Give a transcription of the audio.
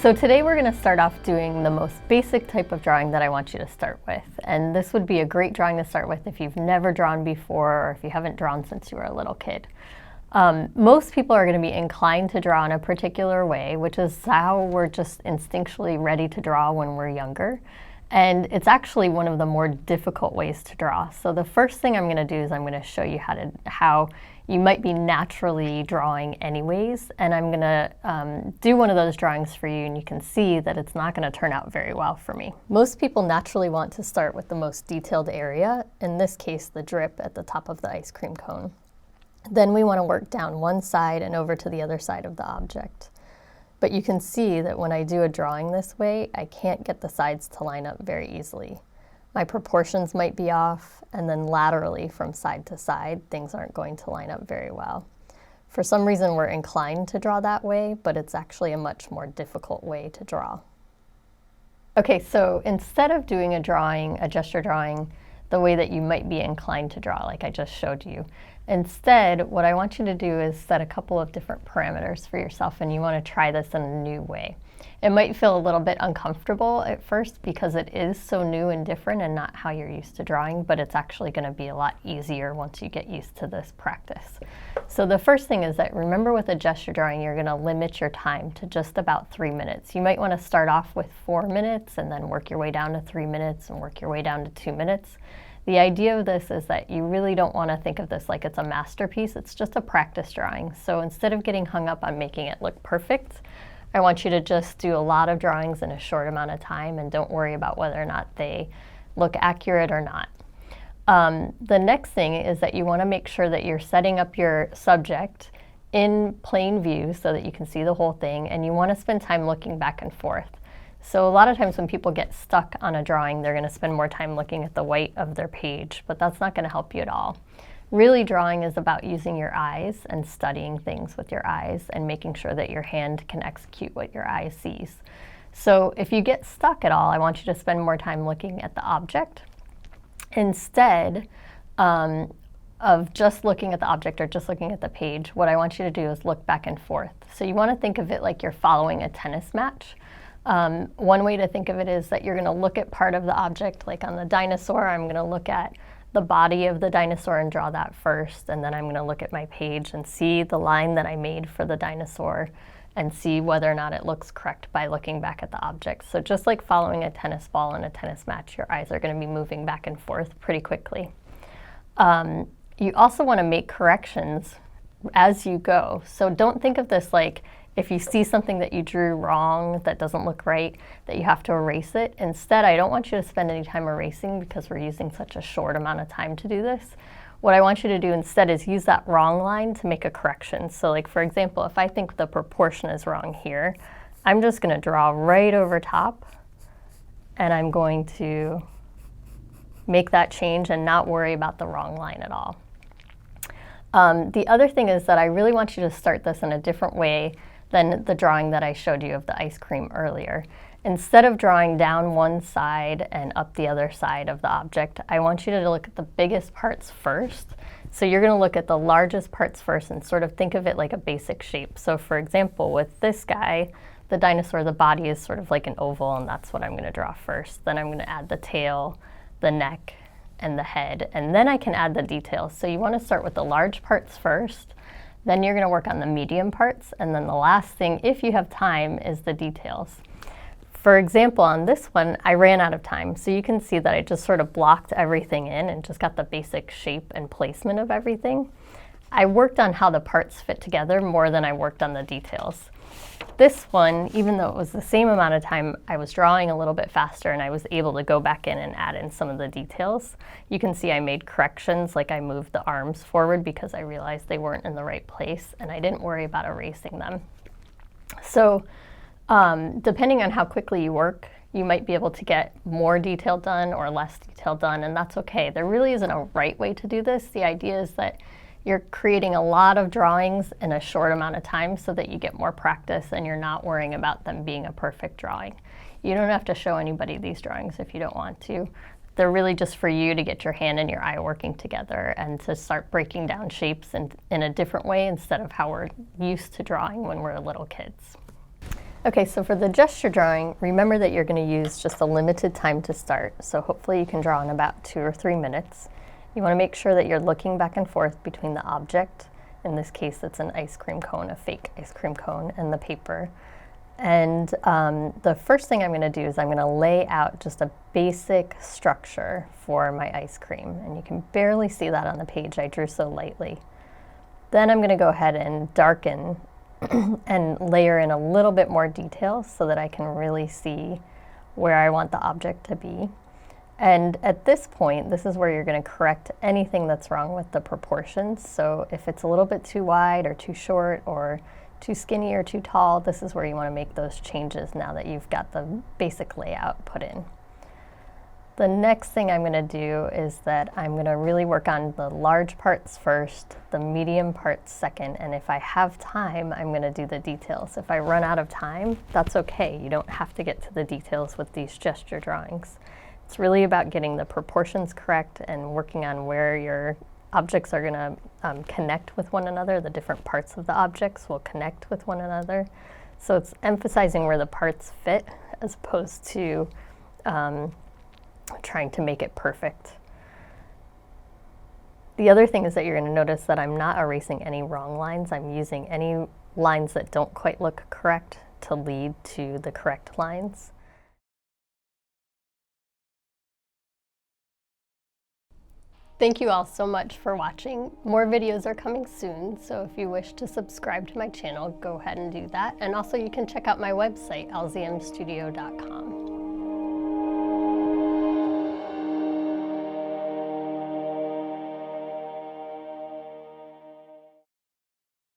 So today we're going to start off doing the most basic type of drawing that I want you to start with. And this would be a great drawing to start with if you've never drawn before or if you haven't drawn since you were a little kid. Most people are going to be inclined to draw in a particular way, which is how we're just instinctually ready to draw when we're younger. And it's actually one of the more difficult ways to draw. So the first thing I'm going to do is I'm going to show you how you might be naturally drawing anyways. And I'm going to do one of those drawings for you, and you can see that it's not going to turn out very well for me. Most people naturally want to start with the most detailed area, in this case the drip at the top of the ice cream cone. Then we want to work down one side and over to the other side of the object. But you can see that when I do a drawing this way, I can't get the sides to line up very easily. My proportions might be off, and then laterally from side to side, things aren't going to line up very well. For some reason, we're inclined to draw that way, but it's actually a much more difficult way to draw. Okay, so instead of doing a gesture drawing, the way that you might be inclined to draw, like I just showed you, instead, what I want you to do is set a couple of different parameters for yourself, and you want to try this in a new way. It might feel a little bit uncomfortable at first because it is so new and different and not how you're used to drawing, but it's actually going to be a lot easier once you get used to this practice. So the first thing is that remember with a gesture drawing, you're going to limit your time to just about 3 minutes. You might want to start off with 4 minutes and then work your way down to 3 minutes and work your way down to 2 minutes. The idea of this is that you really don't want to think of this like it's a masterpiece. It's just a practice drawing. So instead of getting hung up on making it look perfect, I want you to just do a lot of drawings in a short amount of time and don't worry about whether or not they look accurate or not. The next thing is that you want to make sure that you're setting up your subject in plain view so that you can see the whole thing, and you want to spend time looking back and forth. So a lot of times when people get stuck on a drawing, they're going to spend more time looking at the white of their page, but that's not going to help you at all. Really, drawing is about using your eyes and studying things with your eyes and making sure that your hand can execute what your eye sees. So if you get stuck at all, I want you to spend more time looking at the object instead of just looking at the object or just looking at the page. What I want you to do is look back and forth. So you want to think of it like you're following a tennis match. One way to think of it is that you're going to look at part of the object, like on the dinosaur, I'm going to look at the body of the dinosaur and draw that first, and then I'm going to look at my page and see the line that I made for the dinosaur and see whether or not it looks correct by looking back at the object. So just like following a tennis ball in a tennis match, your eyes are going to be moving back and forth pretty quickly. You also want to make corrections as you go. So don't think of this like if you see something that you drew wrong that doesn't look right, that you have to erase it. Instead, I don't want you to spend any time erasing because we're using such a short amount of time to do this. What I want you to do instead is use that wrong line to make a correction. So like for example, if I think the proportion is wrong here, I'm just going to draw right over top, and I'm going to make that change and not worry about the wrong line at all. The other thing is that I really want you to start this in a different way than the drawing that I showed you of the ice cream earlier. Instead of drawing down one side and up the other side of the object, I want you to look at the biggest parts first. So you're going to look at the largest parts first and sort of think of it like a basic shape. So for example, with this guy, the dinosaur, the body is sort of like an oval, and that's what I'm going to draw first. Then I'm going to add the tail, the neck, and the head, and then I can add the details. So you want to start with the large parts first. Then you're going to work on the medium parts, and then the last thing, if you have time, is the details. For example, on this one, I ran out of time, so you can see that I just sort of blocked everything in and just got the basic shape and placement of everything. I worked on how the parts fit together more than I worked on the details. This one, even though it was the same amount of time, I was drawing a little bit faster and I was able to go back in and add in some of the details. You can see I made corrections, like I moved the arms forward because I realized they weren't in the right place, and I didn't worry about erasing them. So depending on how quickly you work, you might be able to get more detail done or less detail done, and that's okay. There really isn't a right way to do this. The idea is that you're creating a lot of drawings in a short amount of time so that you get more practice and you're not worrying about them being a perfect drawing. You don't have to show anybody these drawings if you don't want to. They're really just for you to get your hand and your eye working together and to start breaking down shapes in a different way instead of how we're used to drawing when we're little kids. Okay, so for the gesture drawing, remember that you're going to use just a limited time to start. So hopefully you can draw in about 2 or 3 minutes. You want to make sure that you're looking back and forth between the object, in this case it's an ice cream cone, a fake ice cream cone, and the paper. And the first thing I'm going to do is I'm going to lay out just a basic structure for my ice cream. And you can barely see that on the page, I drew so lightly. Then I'm going to go ahead and darken and layer in a little bit more detail so that I can really see where I want the object to be. And at this point, this is where you're going to correct anything that's wrong with the proportions. So if it's a little bit too wide or too short or too skinny or too tall, this is where you want to make those changes now that you've got the basic layout put in. The next thing I'm going to do is that I'm going to really work on the large parts first, the medium parts second, and if I have time, I'm going to do the details. If I run out of time, that's okay. You don't have to get to the details with these gesture drawings. It's really about getting the proportions correct and working on where your objects are going to connect with one another. The different parts of the objects will connect with one another. So it's emphasizing where the parts fit as opposed to trying to make it perfect. The other thing is that you're going to notice that I'm not erasing any wrong lines. I'm using any lines that don't quite look correct to lead to the correct lines. Thank you all so much for watching. More videos are coming soon, so if you wish to subscribe to my channel, go ahead and do that. And also you can check out my website, lzmstudio.com.